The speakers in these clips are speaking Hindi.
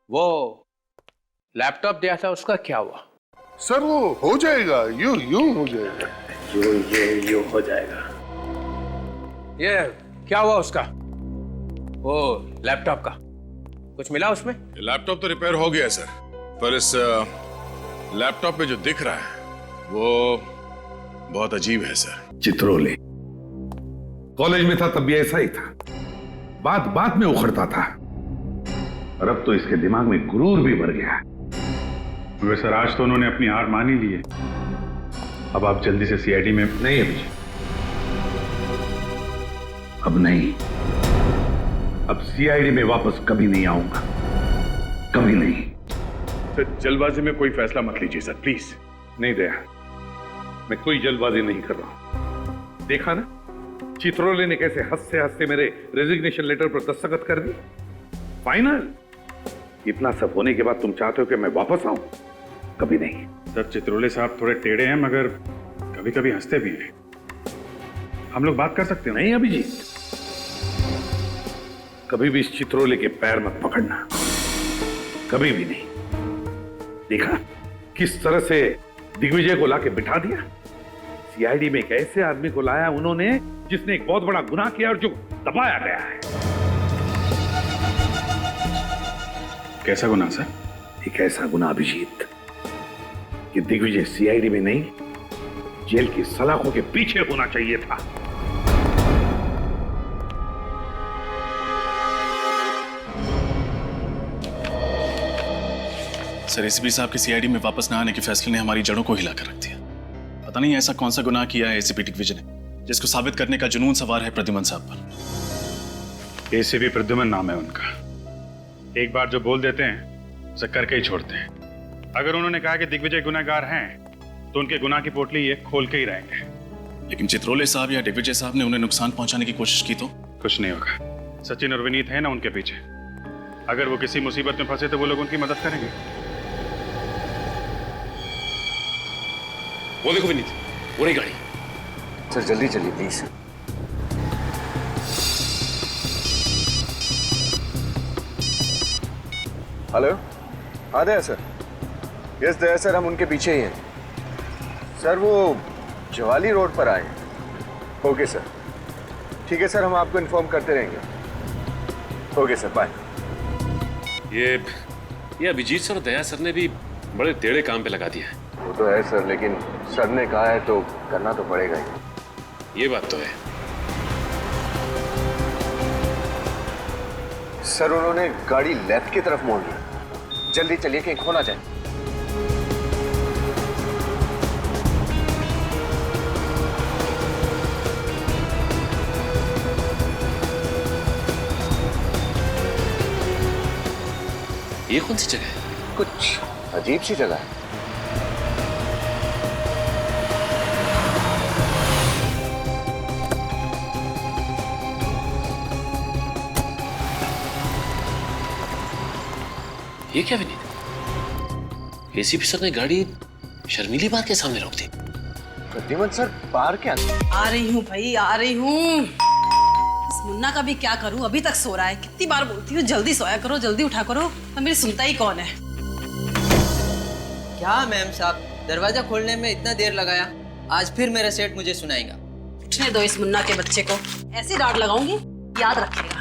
वो लैपटॉप दिया था उसका क्या हुआ? सर वो हो जाएगा, यूं हो जाएगा। यूं हो जाएगा। ये क्या हुआ उसका? वो लैपटॉप का कुछ मिला उसमें? लैपटॉप तो रिपेयर हो गया है सर, पर इस लैपटॉप में जो दिख रहा है वो बहुत अजीब है सर। चित्रोले कॉलेज में था तब भी ऐसा ही था, बात बात में उखड़ता था, और अब तो इसके दिमाग में गुरूर भी भर गया है। मगर सर आज तो उन्होंने अपनी हार मान ही ली है। अब आप जल्दी से सीआईडी में। नहीं अभिजीत, अब नहीं। अब सीआईडी में वापस कभी नहीं आऊंगा, कभी नहीं। सर जल्दबाजी में कोई फैसला मत लीजिए सर, प्लीज। नहीं दया, मैं कोई जल्दबाजी नहीं कर रहा हूं। देखा ना चित्रोले ने कैसे हंसते हंसते मेरे रेजिग्नेशन लेटर पर दस्तखत कर दी। फाइनल। इतना सब होने के बाद तुम चाहते हो कि मैं वापस आऊं? कभी नहीं। सर चित्रोले साहब थोड़े टेढ़े हैं, मगर कभी कभी हंसते भी हैं। हम लोग बात कर सकते हैं। नहीं अभिजीत, कभी भी इस चित्रोले के पैर मत पकड़ना, कभी भी नहीं। देखा किस तरह से दिग्विजय को लाके बिठा दिया। सीआईडी में एक ऐसे आदमी को लाया उन्होंने जिसने एक बहुत बड़ा गुनाह किया और जो दबाया गया है। कैसा गुनाह सर? एक ऐसा गुनाह अभिजीत कि दिग्विजय सीआईडी में नहीं, जेल की सलाखों के पीछे होना चाहिए था। सर एसीपी साहब के सीआईडी में वापस न आने के फैसले ने हमारी जड़ों को हिला कर रख दिया। पता नहीं ऐसा कौन सा गुनाह किया है एसीपी दिग्विजय ने जिसको साबित करने का जुनून सवार है प्रद्युमन साहब पर। एसीपी प्रद्युमन नाम है उनका। एक बार जो बोल देते हैं उसे करके ही छोड़ते हैं। अगर उन्होंने कहा कि दिग्विजय गुनहगार हैं तो उनके गुनाह की पोटली ये खोल के ही रहेंगे। लेकिन चित्रोले साहब या दिग्विजय साहब ने उन्हें नुकसान पहुंचाने की कोशिश की तो? कुछ नहीं होगा। सचिन और विनीत है ना उनके पीछे। अगर वो किसी मुसीबत में फंसे तो वो लोग उनकी मदद करेंगे। वो देखो विनीत, वो रही गाड़ी। सर जल्दी चलिए प्लीज। हेलो, हाँ दया सर। यस दया सर, हम उनके पीछे ही हैं सर। वो जवाली रोड पर आए। ओके सर, ठीक है सर, हम आपको इन्फॉर्म करते रहेंगे। Okay sir, bye. ये अभिजीत सर और दया सर ने भी बड़े टेढ़े काम पे लगा दिया है। वो तो है सर, लेकिन सर ने कहा है तो करना तो पड़ेगा ही। ये बात तो है सर। उन्होंने गाड़ी लेफ्ट की तरफ मोड़ ली। जल्दी चलिए कहीं खो ना जाए। ये कौन सी जगह है? कुछ अजीब सी जगह है। ये क्या विनीत? एसीपी सर ने गाड़ी शर्मिली बार के सामने रोक दी। प्रद्युमन सर बाहर क्या? आ रही हूँ भाई, आ रही हूँ। इस मुन्ना का भी क्या करूँ, अभी तक सो रहा है। कितनी बार बोलती हूँ जल्दी सोया करो, जल्दी उठा करो, तो मेरी सुनता ही कौन है। क्या मैम साहब, दरवाजा खोलने में इतना देर लगाया? आज फिर मेरा सेठ मुझे सुनाएगा। उठने दो इस मुन्ना के बच्चे को, ऐसी डांट लगाऊंगी याद रखेगा।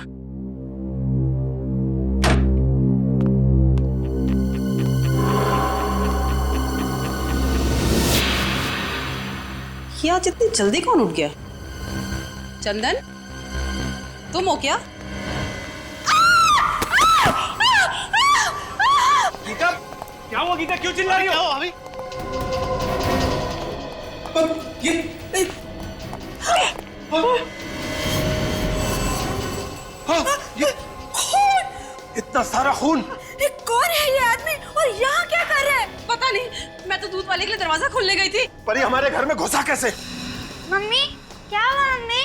ये आज इतनी जल्दी कौन उठ गया? चंदन, तुम हो क्या? गीता, क्या हुआ गीता? क्यों चिल्ला रही हो? अभी इतना सारा खून। कौन है ये आदमी और यहाँ क्या कर रहा है? पता नहीं, मैं तो दूध वाले के लिए दरवाजा खोलने गई थी। पर ये हमारे घर में घुसा कैसे? मम्मी क्या हुआ? मम्मी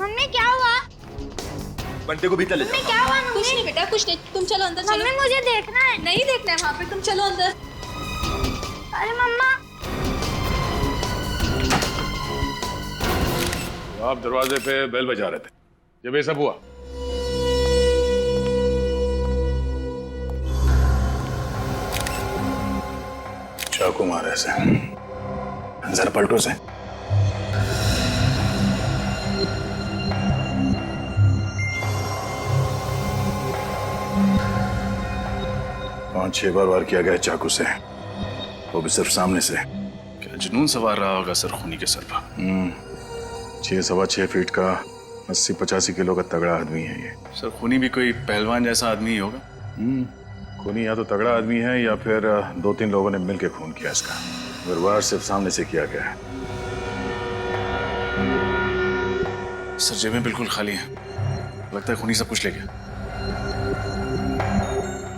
मम्मी क्या हुआ? बंटे को भीतर ले जाओ। क्या हुआ? कुछ नहीं बेटा, कुछ नहीं, तुम चलो अंदर। चलो। मम्मी मुझे देखना है। नहीं देखना है वहाँ पे, तुम चलो अंदर। अरे मम्मा। आप दरवाजे पे बेल बजा रहे थे जब ये सब हुआ। चाकू मारे से जरा पलटो से। पांच छह बार वार किया गया चाकू से, वो भी सिर्फ सामने से। क्या जुनून सवार रहा होगा सर खूनी के सर पर। 6.25 फीट का 80-85 किलो का तगड़ा आदमी है ये। सर खूनी भी कोई पहलवान जैसा आदमी ही होगा। खूनी या तो तगड़ा आदमी है या फिर 2-3 लोगों ने मिलकर खून किया इसका। मगर वार सिर्फ सामने से किया गया है। सर जेबें बिल्कुल खाली हैं, लगता है खूनी सब कुछ ले गया।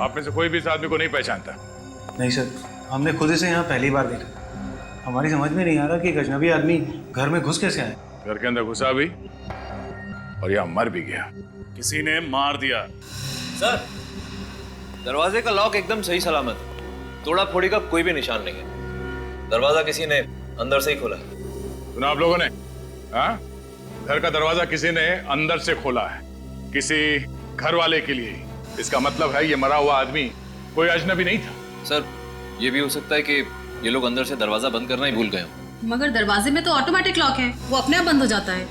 आप में से कोई भी इस आदमी को नहीं पहचानता? नहीं सर, हमने खुद इसे यहाँ पहली बार देखा। हमारी समझ में नहीं आ रहा कि एक अजनबी आदमी घर में घुस कैसे आए। घर के अंदर घुसा भी और यहाँ मर भी गया। किसी ने मार दिया। सर, दरवाजे का लॉक एकदम सही सलामत, तोड़ा फोड़ी का कोई भी निशान नहीं है। दरवाजा किसी ने अंदर से ही खोला है। सुना आप लोगों ने? हाँ, घर का दरवाजा किसी ने अंदर से खोला है, किसी घर वाले के लिए। इसका मतलब है ये मरा हुआ आदमी कोई अजनबी नहीं था। सर, ये भी हो सकता है कि ये लोग अंदर से दरवाजा बंद करना ही भूल गए हों। मगर दरवाजे में तो ऑटोमेटिक लॉक है, वो अपने आप बंद हो जाता है।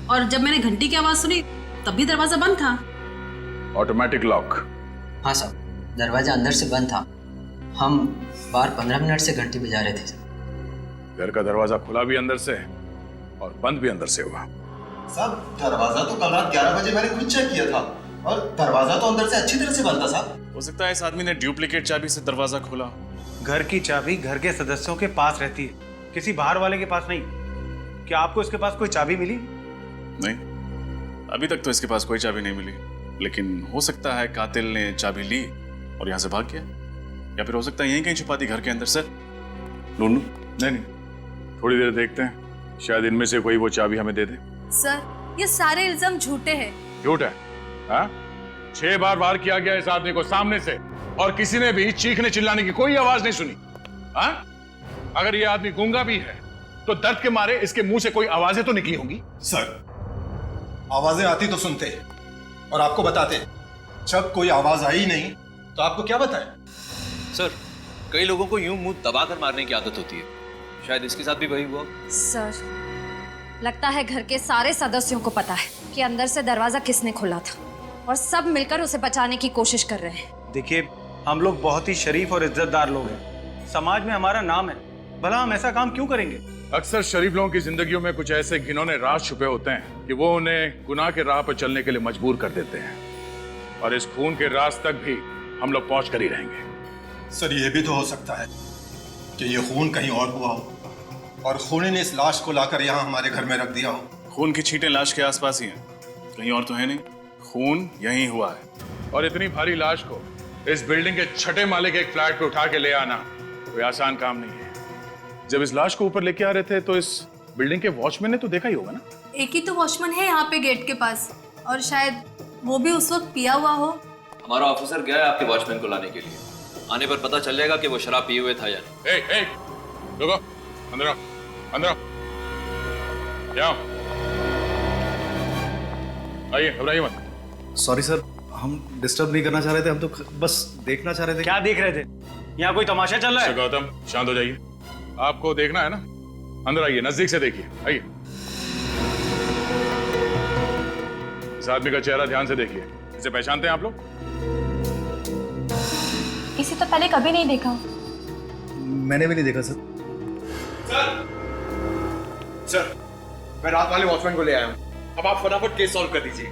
और जब मैंने घंटी की आवाज सुनी तब भी दरवाजा बंद था। Automatic lock? हाँ साहब, दरवाजा अंदर से बंद था। हम बाहर 15 मिनट से घंटी बजा रहे थे। घर का दरवाजा खुला भी अंदर से और बंद भी अंदर से हुआ। साहब, दरवाजा तो कल रात 11 बजे मैंने खुद चेक किया था और दरवाजा तो अंदर से अच्छी तरह से बंद था साहब। हो सकता है इस आदमी ने डुप्लीकेट चाबी से दरवाजा खोला। घर की चाबी घर के सदस्यों के पास रहती है, किसी बाहर वाले के पास नहीं। क्या आपको इसके पास कोई चाबी मिली? नहीं, अभी तक तो इसके पास कोई चाबी नहीं मिली, लेकिन हो सकता है कातिल ने चाबी ली और यहाँ से भाग गया, या फिर हो सकता है यहीं कहीं छुपा दी घर के अंदर। सर लूंडू? नहीं, थोड़ी देर देखते हैं, शायद इनमें से कोई वो चाबी हमें दे दे। सर, ये सारे इल्जाम झूठे हैं। झूठ है? हाँ? 6 बार वार किया गया इस आदमी को सामने से और किसी ने भी चीखने चिल्लाने की कोई आवाज नहीं सुनी। हाँ? अगर ये आदमी गूंगा भी है तो दर्द के मारे इसके मुंह से कोई आवाजें तो निकली होंगी। सर, आवाजें आती तो सुनते और आपको बताते। जब कोई आवाज आई नहीं तो आपको क्या बताएं? सर, कई लोगों को यूं मुंह दबाकर मारने की आदत होती है, शायद इसके साथ भी वही हुआ। सर, लगता है घर के सारे सदस्यों को पता है कि अंदर से दरवाजा किसने खोला था और सब मिलकर उसे बचाने की कोशिश कर रहे हैं। देखिए, हम लोग बहुत ही शरीफ और इज्जतदार लोग हैं, समाज में हमारा नाम है, भला हम ऐसा काम क्यों करेंगे? अक्सर शरीफ लोगों की जिंदगियों में कुछ ऐसे घिनौने राज छुपे होते हैं कि वो उन्हें गुनाह के राह पर चलने के लिए मजबूर कर देते हैं, और इस खून के राज तक भी हम लोग पहुंच कर ही रहेंगे। सर, ये भी तो हो सकता है कि ये खून कहीं और हुआ हो और खूनी ने इस लाश को लाकर यहाँ हमारे घर में रख दिया हो। खून की छींटें लाश के आसपास ही हैं, कहीं और तो है नहीं। खून यहीं हुआ है। और इतनी भारी लाश को इस बिल्डिंग के 6ठे माले के एक फ्लैट पे उठा के ले आना कोई आसान काम नहीं है। जब इस लाश को ऊपर लेके आ रहे थे तो इस बिल्डिंग के वॉचमैन ने तो देखा ही होगा ना। एक ही तो वॉचमैन है यहाँ पे गेट के पास, और शायद वो भी उस वक्त पिया हुआ हो। हमारा ऑफिसर गया है आपके वॉचमैन को लाने के लिए, आने पर पता चल जाएगा कि वो शराब पिए हुए था या नहीं। रुको, अंदर आओ, अंदर आओ, जाओ, आइए, घबराइए मत। सॉरी सर, हम डिस्टर्ब नहीं करना चाह रहे थे, हम तो बस देखना चाह रहे थे। क्या देख रहे थे? यहाँ कोई तमाशा चल रहा है? गौतम, शांत हो जाइए। आपको देखना है ना, अंदर आइए, नजदीक से देखिए, आइए। इस आदमी का चेहरा ध्यान से देखिए। इसे पहचानते हैं आप लोग? इसे तो पहले कभी नहीं देखा। मैंने भी नहीं देखा सर। सर, मैं रात वाले वॉचमैन को ले आया हूँ। अब आप फटाफट केस सॉल्व कर दीजिए।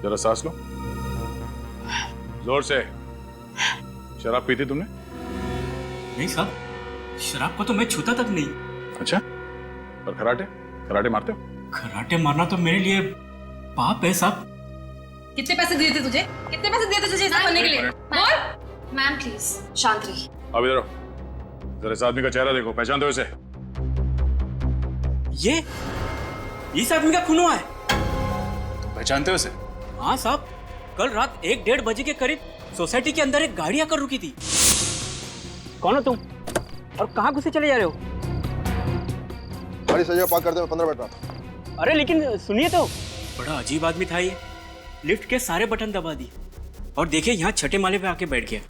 जरा सांस लो, जोर से। शराब पीती तुमने? नहीं साहब, शराब को तो मैं छूता तक नहीं। अच्छा, और कराटे मारते हो? कराटे मारना तो मेरे लिए पाप है साहब। कितने पैसे दिए थे तुझे? कितने पैसे दिए थे तुझे ऐसा करने के लिए? बोल। मैम प्लीज शांत रहिए। अब इधर आओ, जरा इस आदमी का चेहरा देखो, पहचानते हो इसे? ये इस आदमी का खून हुआ है। पहचानते हो इसे? हाँ साहब, कल रात 1-1:30 बजे के करीब सोसाइटी के अंदर एक गाड़ी आकर रुकी थी। कौन हो तुम और कहाँ घुसे चले जा रहे हो? गाड़ी सही पार्क कर दे, मैं 15 मिनट रहा था। अरे लेकिन सुनिए तो, बड़ा अजीब आदमी था ये। लिफ्ट के सारे बटन दबा दिए और देखिए यहाँ 6ठे माले पे आके बैठ गया।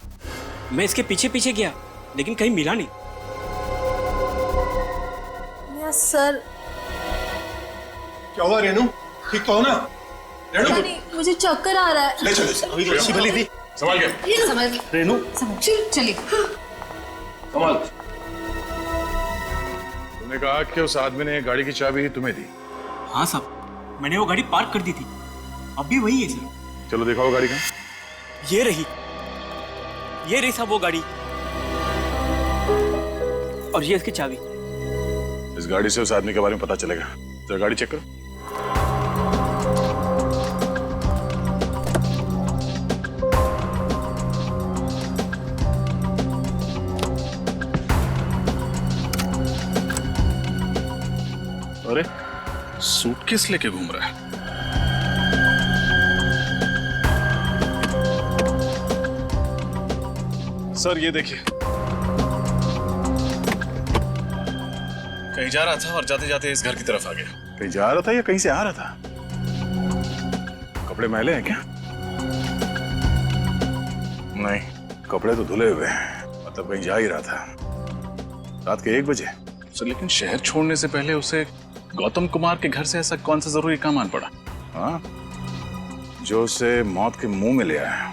मैं इसके पीछे पीछे गया लेकिन कहीं मिला नहीं। सर। क्या हुआ रेनू? ठीक तो हो ना? रेनू नहीं, मुझे चक्कर आ रहा है। ले चलो, अभी तो अच्छी भली थी। संभाल के। संभल के। रेनू चलिए। संभाल। तुमने कहा कि उस आदमी ने गाड़ी की चाबी तुम्हें दी। हाँ साहब, मैंने वो गाड़ी पार्क कर दी थी। अभी वही है सर। चलो दिखाओ गाड़ी का। ये रही साहब वो गाड़ी, और ये इसकी चाबी। इस गाड़ी से उस आदमी के बारे में पता चलेगा। तो गाड़ी चेक करो। अरे सूटकेस लेके घूम रहा है। सर ये देखिए, कहीं जा रहा था और जाते जाते इस घर की तरफ आ गया। कहीं जा रहा था या कहीं से आ रहा था? कपड़े मैले हैं क्या? नहीं, कपड़े तो धुले हुए हैं, मतलब कहीं जा ही रहा था। रात के 1 बजे। सर लेकिन शहर छोड़ने से पहले उसे गौतम कुमार के घर से ऐसा कौन सा जरूरी काम आन पड़ा? हाँ, जो उसे मौत के मुंह में ले आया।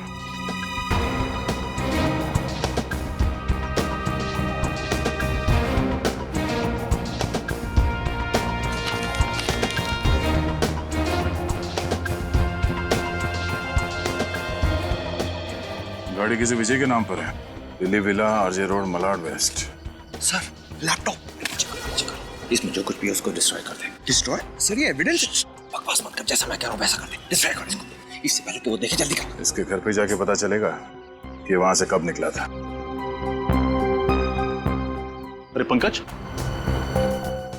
गाड़ी किसी विजय के नाम पर है। Delhi villa, RJ road, Malad west. Sir laptop इसमें जो कुछ भी है उसको डिस्ट्रॉय कर दे। डिस्ट्रॉय? सर ये एविडेंस। बकवास मत कर, जैसा मैं कह रहा हूँ वैसा कर दे। डिस्ट्रॉय कर इसको। इससे पहले कि वो देखे, जल्दी कर। इसके घर पे जाके पता चलेगा कि वहां से कब निकला था। अरे पंकज,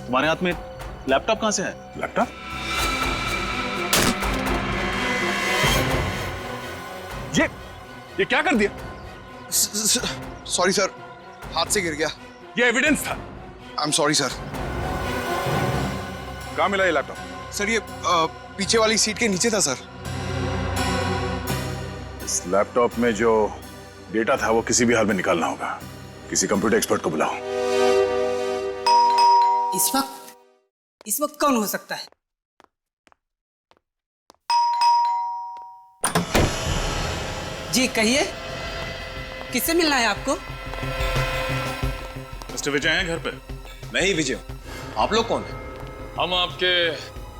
तुम्हारे हाथ में लैपटॉप कहां से है? लैपटॉप? ये क्या कर दिया? सॉरी सर, हाथ से गिर गया। ये एविडेंस था। I am sorry sir. कहाँ मिला ये लैपटॉप? सर ये पीछे वाली सीट के नीचे था सर। इस लैपटॉप में जो डेटा था वो किसी भी हाल में निकालना होगा। किसी कंप्यूटर एक्सपर्ट को बुलाओ। इस वक्त कौन हो सकता है? जी कहिए, किससे मिलना है आपको? मिस्टर विजय हैं घर पे? मैं ही विजय हूँ। आप लोग कौन हैं? हम आपके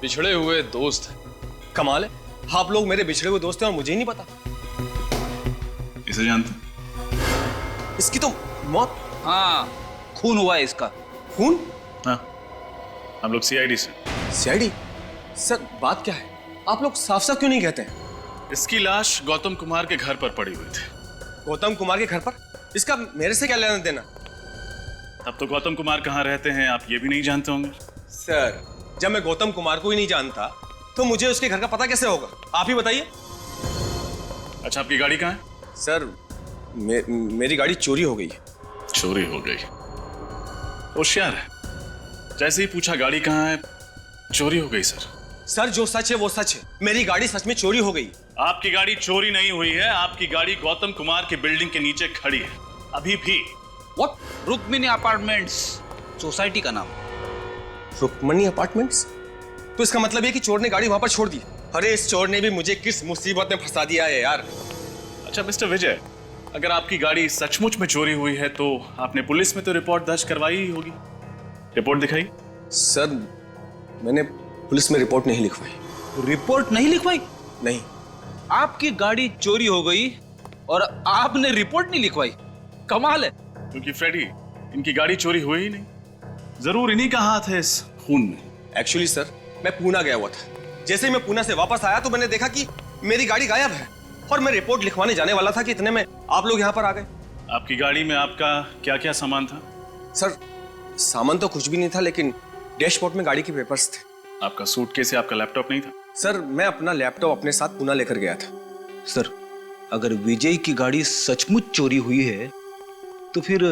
बिछड़े हुए दोस्त हैं। कमाल है, आप लोग मेरे बिछड़े हुए दोस्त हैं और मुझे ही नहीं पता। इसे जानते? इसकी तो मौत। हाँ, खून हुआ है इसका। खून? हाँ, हम लोग सीआईडी से। सीआईडी? सर बात क्या है? आप लोग साफ साफ क्यों नहीं कहते हैं? इसकी लाश गौतम कुमार के घर पर पड़ी हुई थी। गौतम कुमार के घर पर? इसका मेरे से क्या लेना देना? अब तो गौतम कुमार कहाँ रहते हैं आप ये भी नहीं जानते होंगे। सर जब मैं गौतम कुमार को ही नहीं जानता तो मुझे उसके घर का पता कैसे होगा? आप ही बताइए। अच्छा, आपकी गाड़ी कहाँ है? सर मेरी गाड़ी चोरी हो गई है। चोरी हो गई? होशियार है, जैसे ही पूछा गाड़ी कहाँ है, चोरी हो गई। सर जो सच है वो सच है। मेरी गाड़ी सच में चोरी हो गई। आपकी गाड़ी चोरी नहीं हुई है, आपकी गाड़ी गौतम कुमार की बिल्डिंग के नीचे खड़ी है अभी भी। व्हाट? रुक्मिणी अपार्टमेंट्स सोसाइटी का नाम। रुक्मिणी अपार्टमेंट्स? तो इसका मतलब है कि चोर ने गाड़ी वहां पर छोड़ दी। अरे इस चोर ने भी मुझे किस मुसीबत में फंसा दिया है यार। अच्छा मिस्टर विजय, अगर आपकी गाड़ी सचमुच में चोरी हुई है तो आपने पुलिस में तो रिपोर्ट दर्ज करवाई ही होगी। रिपोर्ट दिखाई। सर मैंने पुलिस में रिपोर्ट नहीं लिखवाई। रिपोर्ट नहीं लिखवाई? नहीं। आपकी गाड़ी चोरी हो गई और आपने रिपोर्ट नहीं लिखवाई? कमाल है। क्योंकि फ्रेडी, इनकी गाड़ी चोरी हुई ही नहीं। जरूर इन्हीं का हाथ है इस खून में। एक्चुअली सर मैं पूना गया हुआ था। जैसे ही मैं पूना से वापस आया तो मैंने देखा कि मेरी गाड़ी गायब है और मैं रिपोर्ट लिखवाने जाने वाला था कि इतने में आप लोग यहाँ पर आ गए। आपकी गाड़ी में आपका क्या क्या सामान था? सर सामान तो कुछ भी नहीं था, लेकिन डैशबोर्ड में गाड़ी के पेपर्स थे। आपका सूटकेस या आपका लैपटॉप नहीं था? सर मैं अपना लैपटॉप अपने साथ पूना लेकर गया था। सर अगर विजय की गाड़ी सचमुच चोरी हुई है तो फिर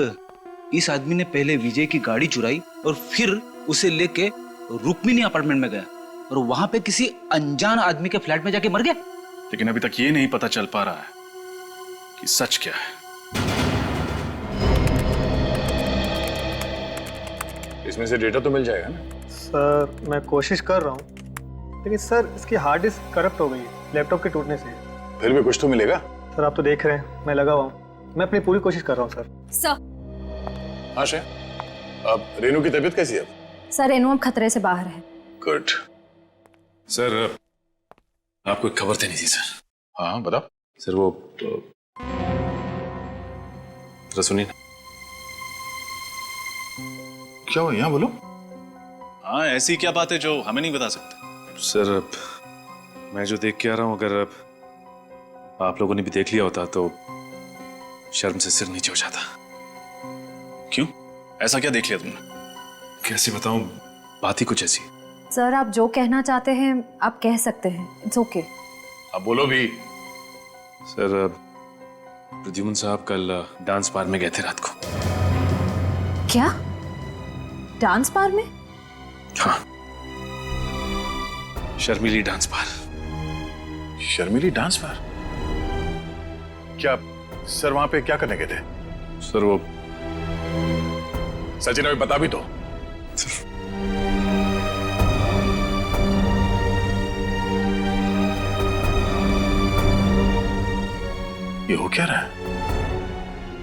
इस आदमी ने पहले विजय की गाड़ी चुराई और फिर उसे लेके रुक्मिणी अपार्टमेंट में गया और वहां पे किसी अनजान आदमी के फ्लैट में जाके मर गया। लेकिन अभी तक ये नहीं पता चल पा रहा है कि सच क्या है। इसमें से डेटा तो मिल जाएगा ना? सर मैं कोशिश कर रहा हूँ, लेकिन सर इसकी हार्ड डिस्क करप्ट हो गई है लैपटॉप के टूटने से। फिर भी कुछ तो मिलेगा। सर आप तो देख रहे हैं मैं लगा हुआ हूँ, मैं अपनी पूरी कोशिश कर रहा हूँ सर। सर। हाँ शे, अब रेनू की तबीयत कैसी है? सर रेनू अब खतरे से बाहर है। गुड। सर आपको एक खबर देनी थी सर। हाँ बताओ। सर वो जरा सुनिए ना। क्या हुआ यहाँ बोलो। हाँ ऐसी क्या बात है जो हमें नहीं बता सकते? सर अब मैं जो देख के आ रहा हूँ, अगर अब आप लोगों ने भी देख लिया होता तो शर्म से सिर नीचे हो जाता। क्यों, ऐसा क्या देख लिया तुमने? कैसे बताऊं, बात ही कुछ ऐसी। सर आप जो कहना चाहते हैं आप कह सकते हैं, इट्स ओके। अब बोलो भी। सर प्रद्युम्न साहब कल डांस बार में गए थे रात को। क्या? डांस बार में? हाँ, शर्मिली डांस बार। शर्मिली डांस बार? क्या सर वहां पे क्या करने गए थे? सर वो सचिन अभी बता भी तो। ये हो क्या रहा है?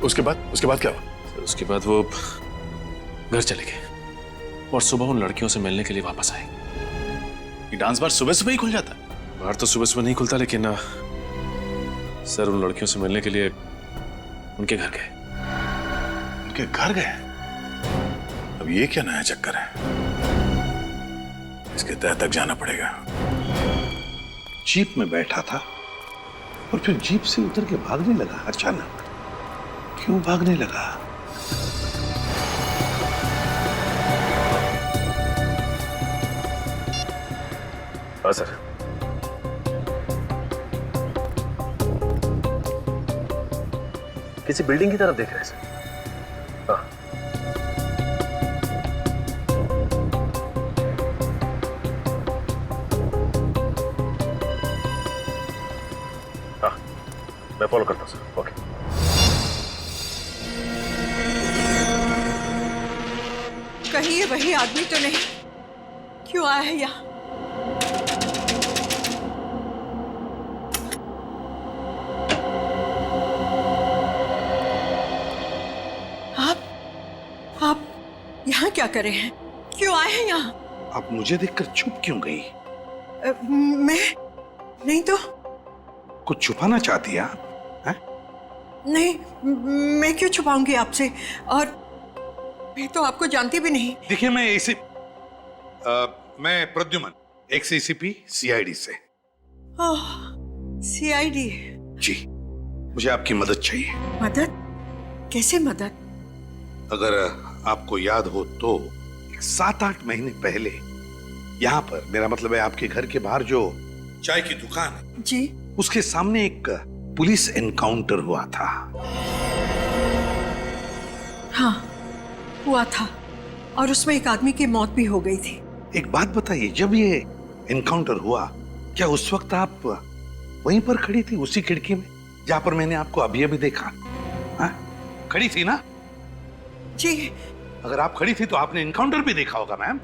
उसके बाद क्या हुआ? सर उसके बाद वो घर चले गए और सुबह उन लड़कियों से मिलने के लिए वापस आए। ये डांस बार सुबह सुबह ही खुल जाता है? बाहर तो सुबह सुबह नहीं खुलता, लेकिन सर उन लड़कियों से मिलने के लिए उनके घर गए। उनके घर गए? अब ये क्या नया चक्कर है? इसके तह तक जाना पड़ेगा। जीप में बैठा था और फिर जीप से उतर के भागने लगा अचानक। क्यों भागने लगा? हाँ सर। किसी बिल्डिंग की तरफ देख रहे हैं सर। हाँ। हाँ, मैं फॉलो करता हूँ सर। ओके। कहीं ये वही आदमी तो नहीं? क्यों आया है यहाँ? आप यहाँ क्या कर रहे हैं? क्यों आए हैं यहाँ? आप मुझे देखकर चुप क्यों गई? मैं नहीं तो। कुछ छुपाना चाहती है आप? नहीं, मैं क्यों छुपाऊंगी आपसे, और मैं तो आपको जानती भी नहीं। देखिए मैं प्रद्युम्न, एक्स एसीपी सीआईडी से। ओह, सीआईडी? जी, मुझे आपकी मदद चाहिए। मदद? कैसे मदद? अगर आपको याद हो तो 7-8 महीने पहले यहाँ पर, मेरा मतलब है आपके घर के बाहर जो चाय की दुकान है जी, उसके सामने एक पुलिस एनकाउंटर हुआ था। हाँ हुआ था, और उसमें एक आदमी की मौत भी हो गई थी। एक बात बताइए, जब ये एनकाउंटर हुआ क्या उस वक्त आप वहीं पर खड़ी थी, उसी खिड़की में जहां पर मैंने आपको अभी अभी देखा? हाँ? खड़ी थी ना? जी। अगर आप खड़ी थी तो आपने एनकाउंटर भी देखा होगा मैम।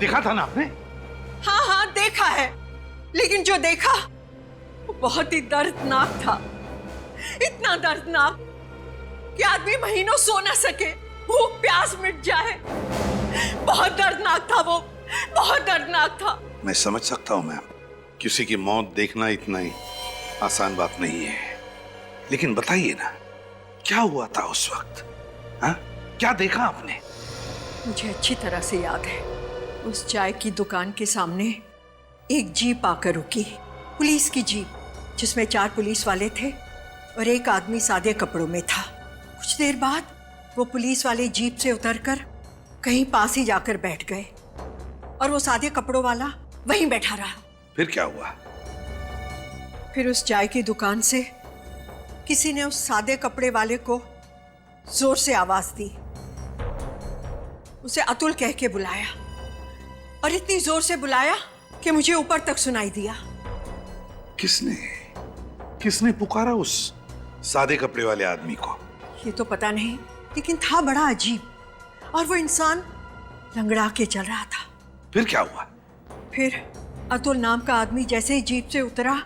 देखा था ना आपने? हाँ हाँ देखा है, लेकिन जो देखा वो बहुत ही दर्दनाक था। इतना दर्दनाक कि आदमी महीनों सो ना सके, भूख प्यास मिट जाए। बहुत दर्दनाक था वो, बहुत दर्दनाक था। मैं समझ सकता हूं मैम, किसी की मौत देखना इतना ही आसान बात नहीं है, लेकिन बताइए ना क्या हुआ था उस वक्त? हाँ, क्या देखा आपने? मुझे अच्छी तरह से याद है, उस चाय की दुकान के सामने एक जीप आकर रुकी, पुलिस की जीप, जिसमें 4 पुलिस वाले थे और एक आदमी सादे कपड़ों में था। कुछ देर बाद वो पुलिस वाले जीप से उतरकर कहीं पास ही जाकर बैठ गए और वो सादे कपड़ों वाला वहीं बैठा रहा। फिर क्या हुआ? फिर उस चाय की दुकान से किसी ने उस सादे कपड़े वाले को जोर से आवाज दी, उसे अतुल कह के बुलाया, और इतनी जोर से बुलाया कि मुझे ऊपर तक सुनाई दिया। किसने पुकारा उस सादे कपड़े वाले आदमी को? ये तो पता नहीं, लेकिन था बड़ा अजीब, और वो इंसान लंगड़ा के चल रहा था। फिर क्या हुआ? फिर अतुल नाम का आदमी जैसे ही जीप से उतरा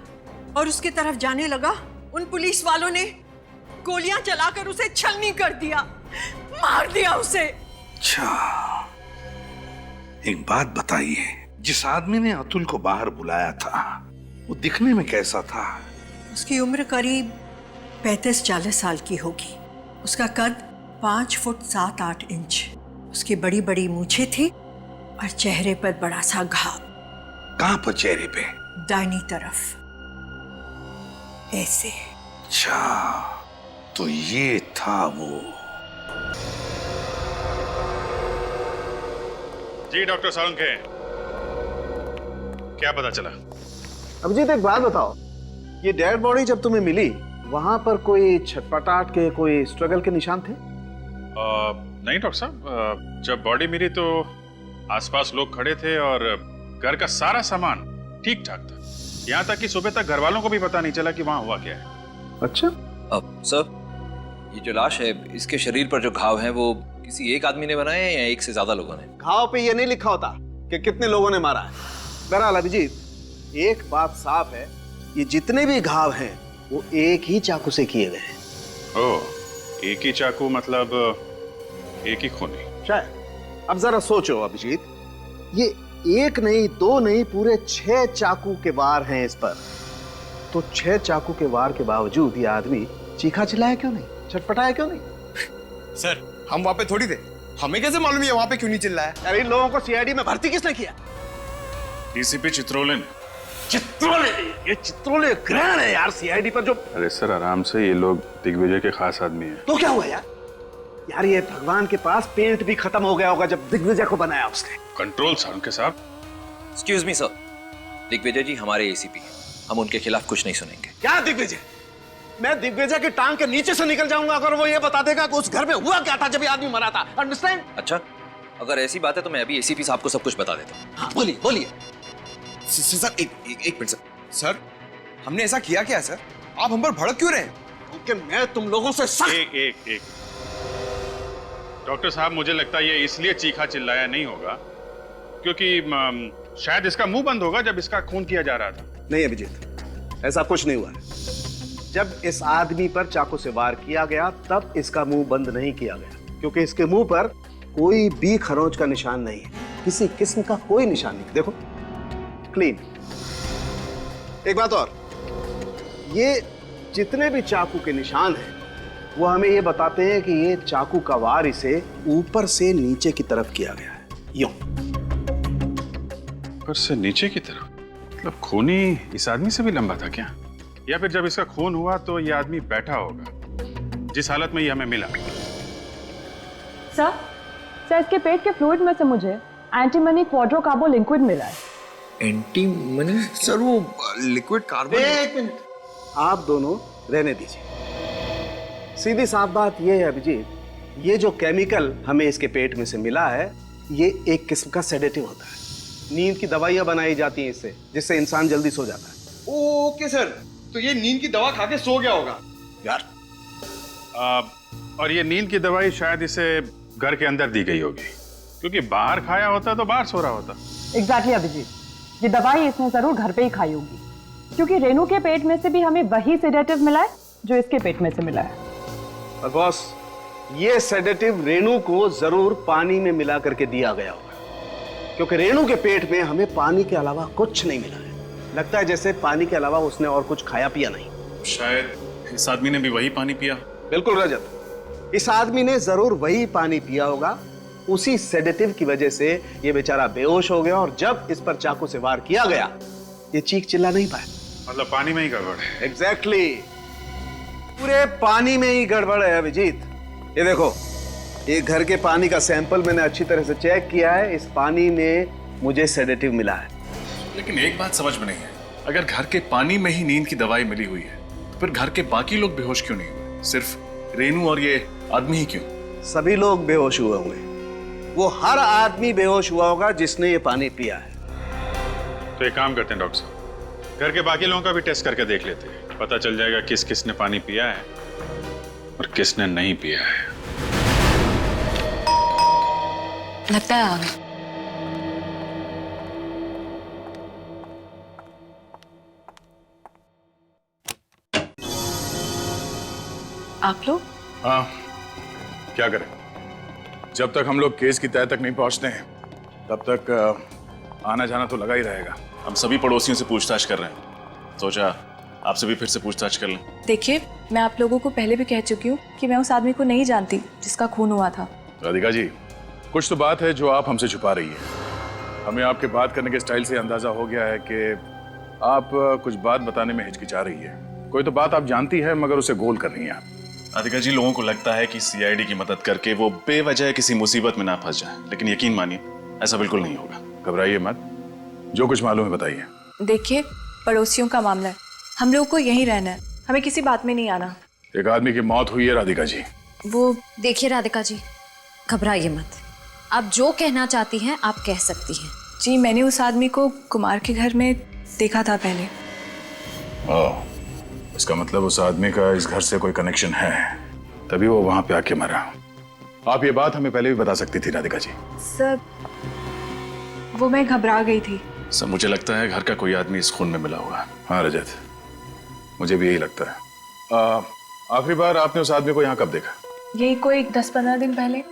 और उसके तरफ जाने लगा, उन पुलिस वालों ने गोलियां चलाकर उसे छलनी कर दिया, मार दिया उसे। अच्छा, एक बात बताइए, जिस आदमी ने अतुल को बाहर बुलाया था वो दिखने में कैसा था? उसकी उम्र करीब 35-40 साल की होगी। उसका कद 5 फुट 7-8 इंच। उसकी बड़ी बड़ी मूछें थी और चेहरे पर बड़ा सा घाव। कहां पर चेहरे पे? दाहिनी तरफ, ऐसे। अच्छा, तो ये था वो। जी डॉक्टर सालुंखे, क्या पता चला? अभिजीत एक बात बताओ, ये डेड बॉडी जब तुम्हें मिली वहां पर कोई छटपटाहट के, कोई स्ट्रगल के निशान थे? नहीं डॉक्टर साहब, जब बॉडी मिली तो आसपास लोग खड़े थे और घर का सारा सामान ठीक ठाक था। यहाँ तक कि सुबह तक घर वालों को भी पता नहीं चला कि वहाँ हुआ क्या है। अच्छा। अब सर, ये जो लाश है, इसके शरीर पर जो घाव हैं वो किसी एक आदमी ने बनाए हैं या एक से ज्यादा लोगों ने? घाव पे ये नहीं लिखा होता कि कितने लोगों ने मारा है। बहरहाल अभिजीत, एक बात साफ है, ये जितने भी घाव हैं वो एक ही चाकू से किए गए हैं। ओह, एक ही चाकू मतलब एक ही खूनी? शायद। अब जरा सोचो अभिजीत, ये एक नहीं, दो नहीं, पूरे 6 चाकू के वार हैं इस पर। तो 6 चाकू के वार के बावजूद ये आदमी चीखा चिल्लाया क्यों नहीं, छटपटाया क्यों नहीं? सर, हम वहां पे थोड़ी थे, हमें कैसे मालूम है वहां पे क्यों नहीं चिल्लाया? अरे इन लोगों को सीआईडी में भर्ती किसने किया? डीसीपी चित्रोले ने। चित्रोले? ये चित्रोले ग्रहण है यार सीआईडी पर जो। अरे सर आराम से, ये लोग दिग्विजय के खास आदमी हैं। तो क्या हुआ यार? यार ये भगवान के पास पेंट भी खत्म हो गया होगा जब दिग्विजय को बनाया उसने। कंट्रोल सालुंखे साहब। एक्सक्यूज मी सर, दिग्विजय जी हमारे एसीपी हैं, हम उनके खिलाफ कुछ नहीं सुनेंगे। क्या दिग्विजय? मैं दिग्विजय की टांग के नीचे से निकल जाऊंगा अगर वो ये बता देगा कि उस घर में हुआ क्या था जब ये आदमी मरा था। अंडरस्टैंड? अच्छा, अगर ऐसी बात है तो मैं अभी एसीपी साहब को सब कुछ बता देता हूँ। हाँ, बोलिए बोलिए। सर एक मिनट सर। सर, हमने ऐसा किया क्या है सर? आप हम पर भड़क क्यों रहे हैं? क्योंकि मैं तुम लोगों से सख्त। एक डॉक्टर साहब, मुझे लगता है ये इसलिए चीखा चिल्लाया नहीं होगा क्योंकि शायद इसका मुंह बंद होगा जब इसका खून किया जा रहा था। नहीं अभिजीत, ऐसा कुछ नहीं हुआ है। जब इस आदमी पर चाकू से वार किया गया तब इसका मुंह बंद नहीं किया गया, क्योंकि इसके मुंह पर कोई भी खरोंच का निशान नहीं है, किसी किस्म का कोई निशान नहीं। देखो, क्लीन। एक बात और, ये जितने भी चाकू के निशान हैं वो हमें ये बताते हैं कि ये चाकू का वार इसे ऊपर से नीचे की तरफ किया गया है, यूं। ऊपर से नीचे की तरफ? मतलब खूनी इस आदमी से भी लंबा था क्या? या फिर जब इसका खून हुआ तो ये आदमी बैठा होगा, जिस हालत में ये हमें मिला। सर इसके पेट के फ्लूइड में से मुझे एंटीमनी क्वाड्रोकार्बो लिक्विड मिला है। एंटीमनी? सर वो लिक्विड कार्बन। एक मिनट, आप दोनों रहने दीजिए। सीधी साफ बात यह है अभिजीत, ये जो केमिकल हमें इसके पेट में से मिला है ये एक किस्म का सेडेटिव होता है। नींद की दवाइयां बनाई जाती हैं इससे, जिससे इंसान जल्दी सो जाता है। ओके सर, तो ये नींद की दवा खा के सो गया होगा यार। और ये नींद की दवाई शायद इसे घर के अंदर दी गई होगी, क्योंकि बाहर खाया होता तो बाहर सो रहा होता। एग्जैक्टली अभिजीत, ये दवाई इसने जरूर घर पे ही खाई होगी, क्योंकि रेनू के पेट में से भी हमें वही सेडेटिव मिला है जो इसके पेट में से मिला है। और बॉस, ये सेडेटिव रेनू को जरूर पानी में मिला करके दिया गया होगा, क्योंकि रेनू के पेट में हमें पानी के अलावा कुछ नहीं मिला है। लगता है जैसे पानी के अलावा उसने और कुछ खाया पिया नहीं। शायद इस आदमी ने भी वही पानी पिया। बिल्कुल रजत, इस आदमी ने जरूर वही पानी पिया होगा। उसी सेडेटिव की वजह से ये बेचारा बेहोश हो गया और जब इस पर चाकू से वार किया गया ये चीख चिल्ला नहीं पाया। मतलब पानी में ही गड़बड़ है। एग्जैक्टली, पूरे पानी में ही गड़बड़ है अभिजीत। ये देखो, ये घर के पानी का सैंपल मैंने अच्छी तरह से चेक किया है, इस पानी में मुझे सेडेटिव मिला है। लेकिन एक बात समझ में नहीं है, अगर घर के पानी में ही नींद की दवाई मिली हुई है तो फिर घर के बाकी लोग बेहोश क्यों नहीं हुए? सिर्फ रेनू और ये आदमी ही क्यों? सभी लोग बेहोश हुए होंगे। वो हर आदमी बेहोश हुआ होगा जिसने ये पानी पिया है। तो एक काम करते हैं डॉक्टर साहब, घर के बाकी लोगों का भी टेस्ट करके देख लेते हैं, पता चल जाएगा किस किसने पानी पिया है और किसने नहीं पिया है। लगता है आ गए। आप लोग? हाँ, क्या करें? जब तक हम लोग केस की तह तक नहीं पहुंचते हैं तब तक आना जाना तो लगा ही रहेगा। हम सभी पड़ोसियों से पूछताछ कर रहे हैं, सोचा आपसे भी फिर से पूछताछ कर लें। देखिए, मैं आप लोगों को पहले भी कह चुकी हूँ कि मैं उस आदमी को नहीं जानती जिसका खून हुआ था। राधिका जी, कुछ तो बात है जो आप हमसे छुपा रही है। हमें आपके बात करने के स्टाइल से अंदाजा हो गया है कि आप कुछ बात बताने में हिचकिचा रही है। कोई तो बात आप जानती है मगर उसे गोल कर रही हैं आप। राधिका जी, लोगों को लगता है कि सीआईडी की मदद करके वो बेवजह किसी मुसीबत में ना फंस जाए, लेकिन यकीन मानिए ऐसा बिल्कुल नहीं होगा। घबराइए मत, जो कुछ मालूम है बताइए। देखिए, पड़ोसियों का मामला है, हम लोगों को यहीं रहना है, हमें किसी बात में नहीं आना। एक आदमी की मौत हुई है राधिका जी। वो देखिए राधिका जी, घबराइए मत, आप जो कहना चाहती हैं आप कह सकती हैं। जी, मैंने उस आदमी को कुमार के घर में देखा था पहले। इसका मतलब उस आदमी का इस घर से कोई कनेक्शन है, तभी वो वहां पे आके मरा। आप ये बात हमें पहले भी बता सकती थी राधिका जी। सर, वो मैं घबरा गई थी। सर, मुझे लगता है घर का कोई आदमी इस खून में मिला हुआ है। हाँ रजत, मुझे भी यही लगता है। आखिरी बार आपने उस आदमी को यहाँ कब देखा? यही कोई 10-15 दिन पहले।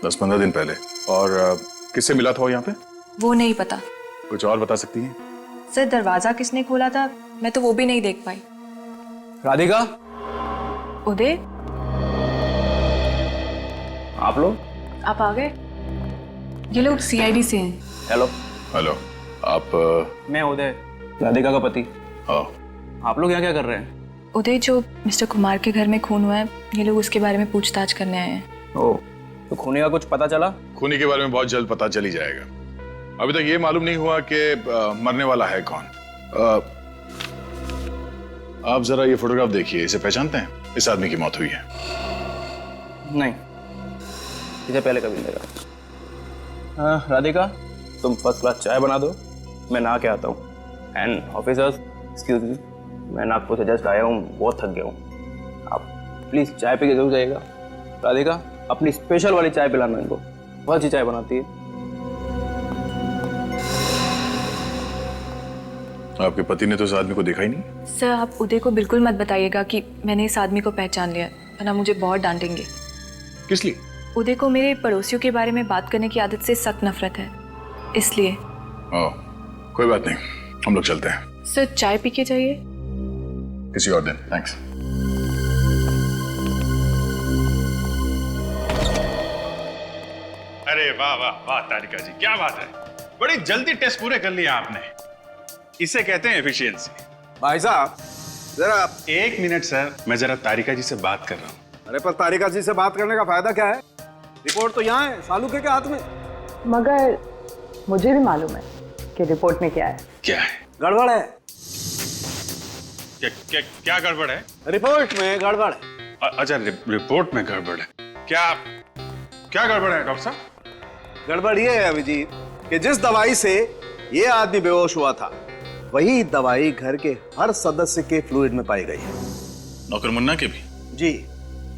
10-15 दिन पहले? और किससे मिला था वो यहाँ पे? वो नहीं पता। कुछ और बता सकती हैं? सर, दरवाजा किसने खोला था मैं तो वो भी नहीं देख पाई। राधिका, उदय, आप लोग? आप आ गए? ये लोग सीआईडी से हैं। हेलो। हेलो, आप? मैं उदय, राधिका का पति। आप लोग यहाँ क्या कर रहे हैं? उदय, जो मिस्टर कुमार के घर में खून हुआ है, ये लोग उसके बारे में पूछताछ करने आए हैं। ओह, तो खूनी का कुछ पता चला? खूनी के बारे में बहुत जल्द पता चल ही जाएगा। अभी तक ये मालूम नहीं हुआ कि मरने वाला है कौन। आप जरा ये फोटोग्राफ देखिए, इसे पहचानते हैं? इस आदमी की मौत हुई है। नहीं, इसे पहले कभी नहीं देखा। राधिका, तुम फर्स्ट क्लास चाय बना दो, मैं नहा के आता हूँ। एंड ऑफिसर्स, एक्सक्यूज मी, मैं नागपुर से जस्ट आया हूँ, बहुत थक गया हूँ। आप प्लीज चाय पी के जरूर जाइएगा। राधिका, अपनी स्पेशल वाली चाय पिलाना इनको, बहुत अच्छी चाय बनाती है। आपके पति ने तो इस आदमी को देखा ही नहीं? सर, आप उदय को बिल्कुल मत बताइएगा कि मैंने इस आदमी को पहचान लिया, वरना मुझे बहुत डांटेंगे। किस लिए? उदय को मेरे पड़ोसियों के बारे में बात करने की आदत से सख्त नफरत है, इसलिए। कोई बात नहीं, हम लोग चलते हैं। सर, चाय पी के जाइए। किसी और दिन। थैंक्स। अरे वाह वाह वाह तारिका जी, क्या बात है, बड़ी जल्दी टेस्ट पूरे कर लिया आपने। इसे कहते हैं एफिशिएंसी। भाई साहब, जरा एक मिनट सर, मैं जरा तारिका जी से बात कर रहा हूँ। अरे पर तारिका जी से बात करने का फायदा क्या है? रिपोर्ट तो यहाँ है, सालू के हाथ में। मगर मुझे भी मालूम है कि रिपोर्ट में क्या है। क्या है? गड़बड़ है। क्या गड़बड़ है? रिपोर्ट में गड़बड़ है। अच्छा, रिपोर्ट में गड़बड़ है। क्या गड़बड़ है डॉक्टर साहब? गड़बड़ ये है अभिजीत कि जिस दवाई से ये आदमी बेहोश हुआ था, वही दवाई घर के हर सदस्य के फ्लूइड में पाई गई है। नौकर मुन्ना के भी? जी।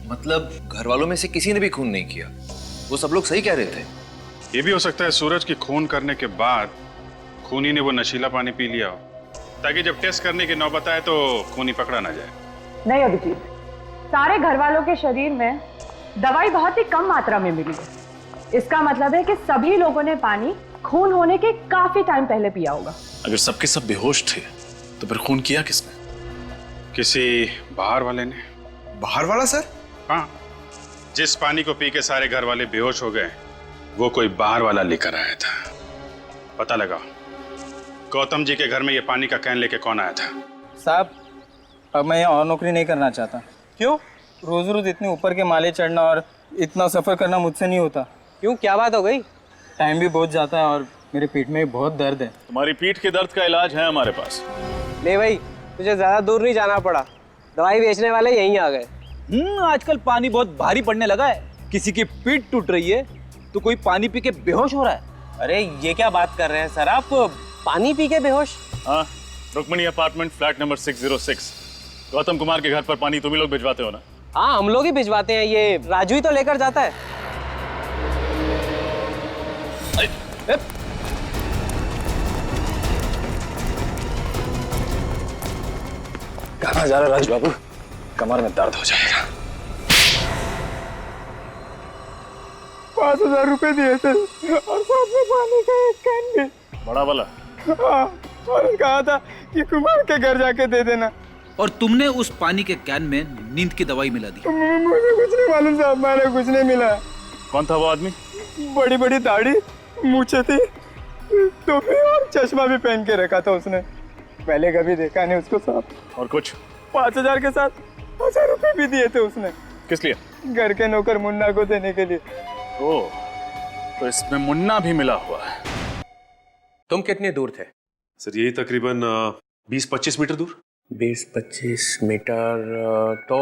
मतलब घर वालों में से किसी ने भी खून नहीं किया? वो सब लोग सही कह रहे थे। ये भी हो सकता है सूरज की खून करने के बाद खूनी ने वो नशीला पानी पी लिया हो, ताकि जब टेस्ट करने की नौबत आए तो खूनी पकड़ा ना जाए। नहीं अभिजीत, सारे घर वालों के शरीर में दवाई बहुत ही कम मात्रा में मिली है। इसका मतलब है कि सभी लोगों ने पानी खून होने के काफी टाइम पहले पिया होगा। अगर सबके सब बेहोश थे तो फिर खून किया किसने? किसी बाहर वाले ने। बाहर वाला सर? हाँ, जिस पानी को पी के सारे घर वाले बेहोश हो गए, वो कोई बाहर वाला लेकर आया था। पता लगा गौतम जी के घर में ये पानी का कैन लेके कौन आया था? साहब, अब मैं यहाँ और नौकरी नहीं करना चाहता। क्यों? रोज रोज इतने ऊपर के माले चढ़ना और इतना सफर करना मुझसे नहीं होता। क्यों, क्या बात हो गई? टाइम भी बहुत जाता है और मेरे पीठ में बहुत दर्द है। तुम्हारी पीठ के दर्द का इलाज है हमारे पास। ले भाई, तुझे ज्यादा दूर नहीं जाना पड़ा, दवाई बेचने वाले यहीं आ गए। आजकल पानी बहुत भारी पड़ने लगा है। किसी की पीठ टूट रही है तो कोई पानी पी के बेहोश हो रहा है। अरे ये क्या बात कर रहे हैं सर आप, पानी पी के बेहोश? हाँ, Rukmini apartment flat number 606। Gautam Kumar के घर पर पानी तुम ही लोग भिजवाते हो ना? हाँ, हम लोग ही भिजवाते हैं, ये राजू ही तो लेकर जाता है। कहाँ जा रहा राज बाबू? कमर में दर्द हो जाएगा। 5,000 रुपए दिए थे और साथ में पानी का एक कैन भी। बड़ा वाला? हाँ, और कहा था कि कुमार के घर जाके दे देना। और तुमने उस पानी के कैन में नींद की दवाई मिला दी? मुझे कुछ नहीं मालूम साहब, मैंने कुछ नहीं मिला। कौन था वो आदमी? बड़ी बड़ी दाढ़ी, मूछें थी, टोपी और चश्मा भी पहन के रखा था उसने। पहले कभी देखा नहीं उसको साहब। और कुछ? 5,000 के साथ 1,000 रुपए भी दिए थे उसने। किस लिए? घर के नौकर मुन्ना को देने के लिए। ओह, तो इसमें मुन्ना भी मिला हुआ है। तुम कितने दूर थे? सर यही तकरीबन 20-25 मीटर दूर। 20-25 मीटर। तो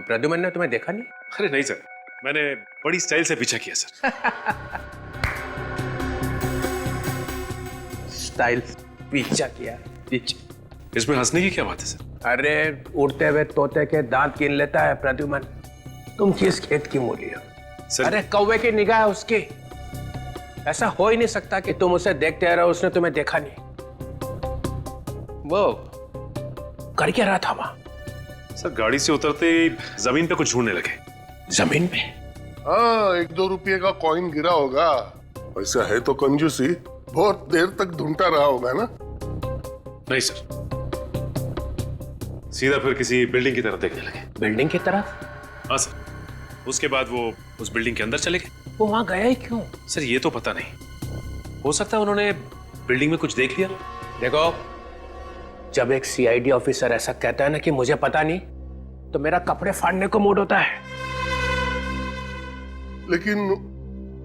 प्रद्युमन ने तुम्हें देखा नहीं? अरे नहीं सर, मैंने बड़ी स्टाइल से पीछा किया सर। स्टाइल पीछा किया? इसमें हंसने की क्या बात है सर? अरे उड़ते हुए तोते के दांत गिन लेता है प्रद्युमन। तुम किस खेत की मूली हो? अरे कौवे की निगाह है उसकी। ऐसा हो ही नहीं सकता कि तुम उसे देखते रहो, उसने तुम्हें देखा नहीं। वो कर क्या रहा था वहां? सर गाड़ी से उतरते ही जमीन पे कुछ ढूंढने लगे। जमीन पे? हाँ, 1-2 रुपये का कॉइन गिरा होगा। वैसा है तो कंजूसी, बहुत देर तक ढूंढता रहा होगा ना? नहीं सर, सीधा फिर किसी बिल्डिंग की तरफ देखने लगे। बिल्डिंग की तरफ? हाँ सर। उसके बाद वो उस बिल्डिंग के अंदर चले गए। वो वहां गया ही क्यों? सर ये तो पता नहीं, हो सकता है उन्होंने बिल्डिंग में कुछ देख लिया। देखो, जब एक सीआईडी ऑफिसर ऐसा कहता है ना कि मुझे पता नहीं, तो मेरा कपड़े फाड़ने को मूड होता है। लेकिन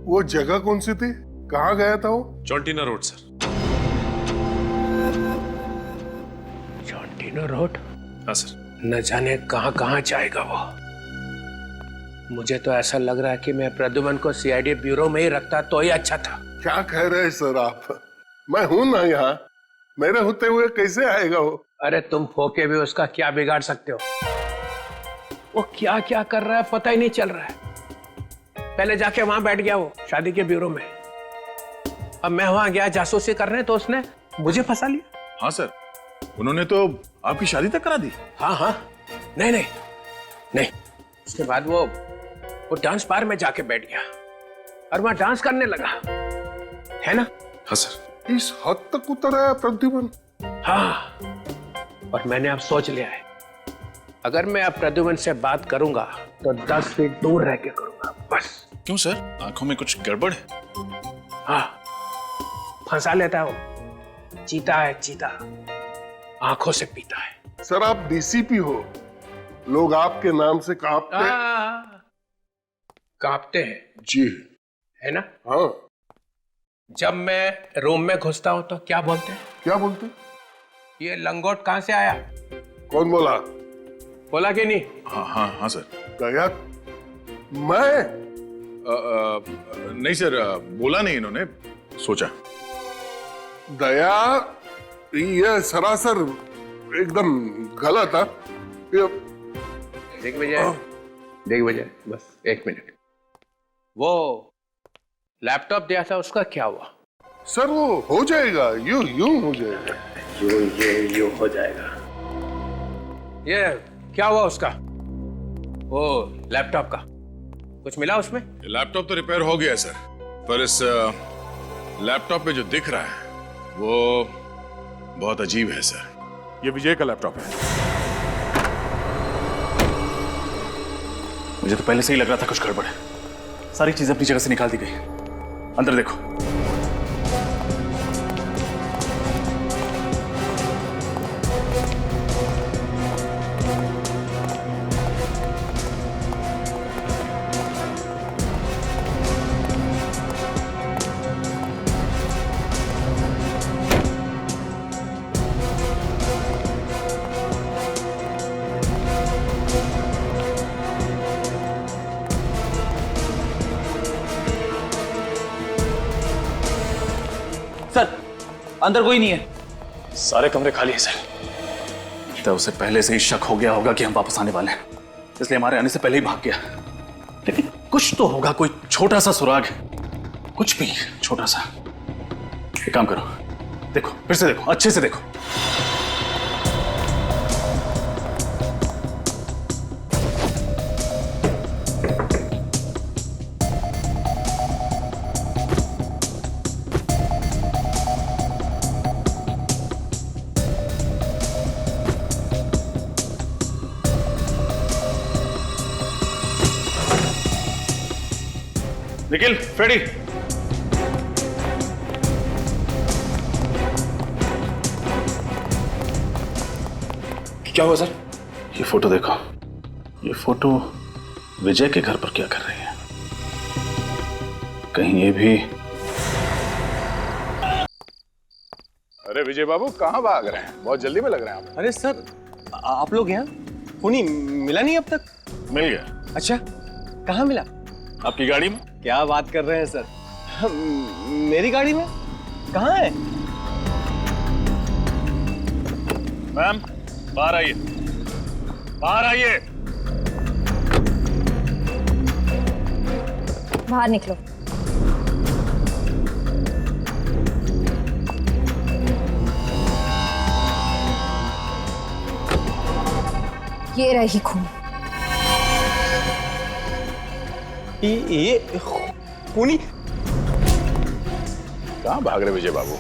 वो जगह कौन सी थी? कहाँ गया था वो? चौंटीना रोड सर। चौंटीना रोड? हाँ सर। न जाने कहाँ कहाँ जाएगा वो। मुझे तो ऐसा लग रहा है कि मैं प्रद्युमन को सीआईडी ब्यूरो में ही रखता तो ही अच्छा था। क्या कह रहे हैं सर आप? मैं हूं ना यहाँ, मेरे होते हुए कैसे आएगा वो? अरे तुम फोके भी उसका क्या बिगाड़ सकते हो? वो क्या क्या कर रहा है पता ही नहीं चल रहा है। पहले जाके वहां बैठ गया वो शादी के ब्यूरो में। अब मैं वहां गया जासूसी करने तो उसने मुझे फंसा लिया। हाँ सर, उन्होंने तो आपकी शादी तक करा दी। हाँ हाँ, नहीं नहीं नहीं। उसके बाद वो डांस बार में जाके बैठ गया और वहां डांस करने लगा, है ना? हाँ सर। इस हद तक उतर आया प्रद्युमन? हाँ, और मैंने अब सोच लिया है, अगर मैं अब प्रद्युमन से बात करूंगा तो 10 फीट दूर रह के करूंगा बस। क्यों सर, आंखों में कुछ गड़बड़ है? हाँ, फंसा लेता है वो। चीता है चीता, आंखों से पीता है। सर आप डीसीपी हो, लोग आपके नाम से कांपते हैं जी, है ना? हाँ। जब मैं रूम में घुसता हूं तो क्या बोलते हैं? क्या बोलते हैं? ये लंगोट कहां से आया? कौन बोला? बोला कि नहीं? हाँ हाँ हाँ सर। दया, मैं नहीं सर, बोला नहीं इन्होंने, सोचा। दया, ये सरासर एकदम गलत है। देख विजय, बस 1 मिनट। वो लैपटॉप दिया था, उसका क्या हुआ? सर वो हो जाएगा, यूं हो जाएगा। यूं हो जाएगा। ये क्या हुआ उसका? वो लैपटॉप का कुछ मिला उसमें? लैपटॉप तो रिपेयर हो गया सर, पर इस लैपटॉप पे जो दिख रहा है वो बहुत अजीब है सर। ये विजय का लैपटॉप है। मुझे तो पहले से ही लग रहा था कुछ गड़बड़ है। सारी चीजें अपनी जगह से निकाल दी गई। अंदर देखो। अंदर कोई नहीं है। सारे कमरे खाली हैं सर। तो उसे पहले से ही शक हो गया होगा कि हम वापस आने वाले हैं, इसलिए हमारे आने से पहले ही भाग गया। लेकिन कुछ तो होगा, कोई छोटा सा सुराग, कुछ भी छोटा सा। एक काम करो, देखो फिर से देखो, अच्छे से देखो। निखिल, फ्रेडी, क्या हुआ सर? ये फोटो देखो। ये फोटो विजय के घर पर क्या कर रही है? कहीं ये भी... अरे विजय बाबू कहाँ भाग रहे हैं? बहुत जल्दी में लग रहे हैं आप। अरे सर, आप लोग यहाँ? पुनी मिला नहीं अब तक? मिल गया। अच्छा, कहाँ मिला? आपकी गाड़ी में। क्या बात कर रहे हैं सर? मेरी गाड़ी में? कहाँ है? मैम, बाहर आइए, बाहर आइए। बाहर निकलो। ये रही खून। ये पुनी कहाँ भाग रहे विजय बाबू?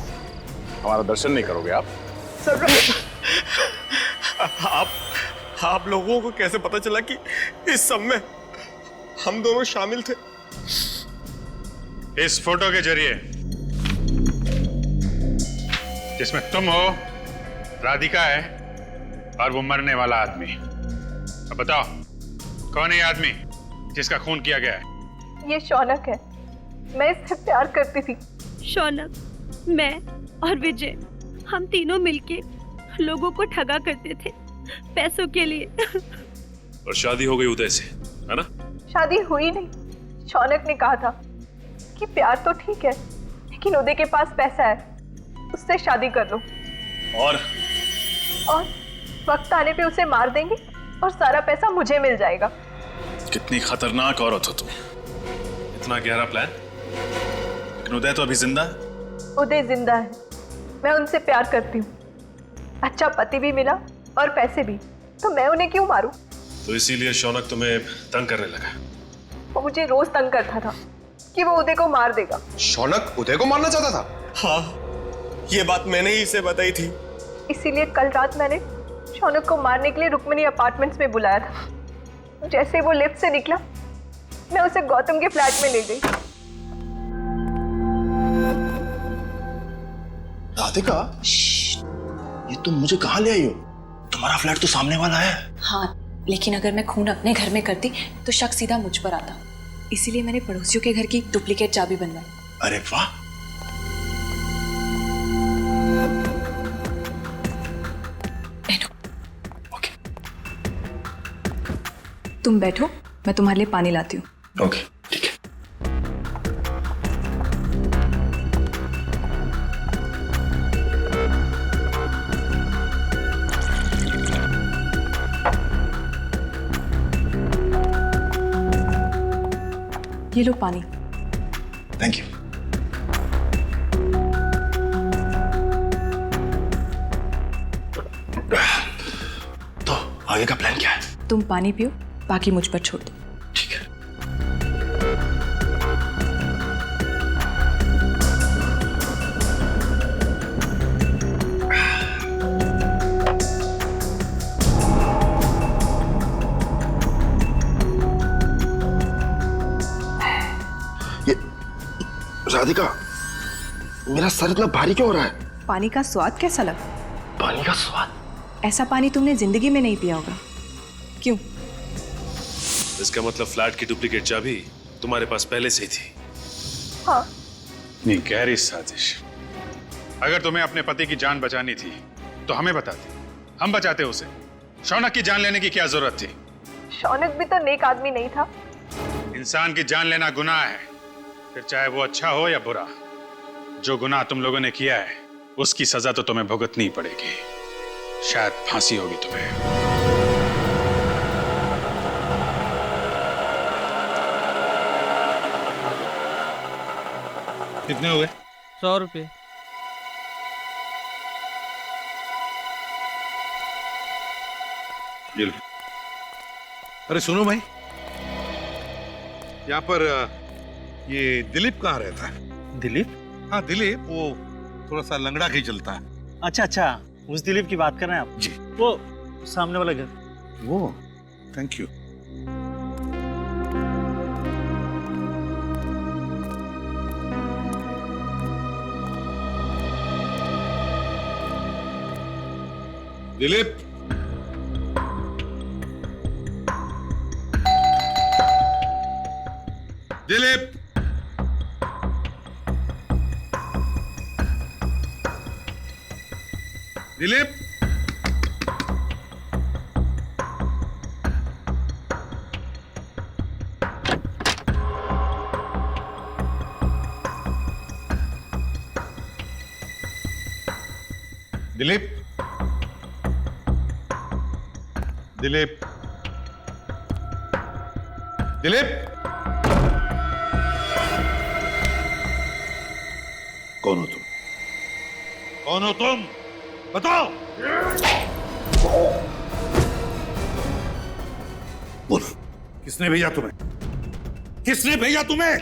हमारा दर्शन नहीं करोगे आप? सर, आप लोगों को कैसे पता चला कि इस सब में हम दोनों शामिल थे? इस फोटो के जरिए, जिसमें तुम हो, राधिका है और वो मरने वाला आदमी। अब बताओ, कौन है ये आदमी जिसका खून किया गया है? ये शौनक है। मैं इससे प्यार करती थी। शौनक, मैं और विजय, हम तीनों मिलके लोगों को ठगा करते थे पैसों के लिए। और शादी हो गई उदय से, है ना? शादी हुई नहीं। शौनक ने कहा था कि प्यार तो ठीक है, लेकिन उदय के पास पैसा है, उससे शादी कर लो। और वक्त आने पे उसे मार देंगे और सारा पैसा मुझे मिल जाएगा। कितनी खतरनाक औरत हो तुम। इतना गहरा प्लान। लेकिन उदय तो अभी जिंदा है। उदय जिंदा है। मैं उनसे प्यार करती हूँ। अच्छा पति भी मिला और पैसे भी, तो मैं उन्हें क्यों मारूं? तो इसीलिए शौनक तुम्हें तंग करने लगा। वो मुझे रोज तंग करता था कि वो उदय को मार देगा। शौनक उदय को मारना चाहता था? हाँ, ये बात मैंने ही इसे बताई थी। इसीलिए कल रात मैंने शौनक को मारने के लिए रुक्मिणी अपार्टमेंट्स में बुलाया था। जैसे वो लिफ्ट से निकला, मैं उसे गौतम के फ्लैट में ले गई। राधिका, ये तुम मुझे कहाँ ले आई हो? तुम्हारा फ्लैट तो सामने वाला है। हाँ, लेकिन अगर मैं खून अपने घर में करती तो शक सीधा मुझ पर आता। इसीलिए मैंने पड़ोसियों के घर की डुप्लीकेट चाबी बनवाई। अरे वाह! तुम बैठो, मैं तुम्हारे लिए पानी लाती हूँ। ओके, ठीक है। ये लो पानी। Thank you. तो आगे का प्लान क्या है? तुम पानी पियो, बाकी मुझ पर छोड़ दो। ठीक है। ये राधिका, मेरा सर इतना भारी क्यों हो रहा है? पानी का स्वाद कैसा लगा? पानी का स्वाद? ऐसा पानी तुमने जिंदगी में नहीं पिया होगा। क्यों? इसका मतलब फ्लैट की डुप्लीकेट चाबी तुम्हारे पास पहले से ही थी। हाँ। नहीं, गहरी साजिश। अगर तुम्हें अपने पति की जान बचानी थी तो हमें बताते, हम बचाते उसे। शौनक की जान लेने की क्या जरूरत थी? शौनक भी तो नेक आदमी नहीं था। इंसान की जान लेना गुनाह है, फिर चाहे वो अच्छा हो या बुरा। जो गुनाह तुम लोगों ने किया है उसकी सजा तो तुम्हें भुगतनी पड़ेगी। शायद फांसी होगी तुम्हें। कितने हो गए? 100 रुपये। अरे सुनो भाई, यहाँ पर ये दिलीप कहाँ रहता है? दिलीप? हाँ दिलीप, वो थोड़ा सा लंगड़ा के चलता है। अच्छा अच्छा, उस दिलीप की बात कर रहे हैं आप? जी। वो सामने वाला घर। वो, थैंक यू। दिलीप, दिलीप, दिलीप, दिलीप, दिलीप, दिलीप, कौन हो तुम? कौन हो तुम? बताओ। बोलो, किसने भेजा तुम्हें? किसने भेजा तुम्हें?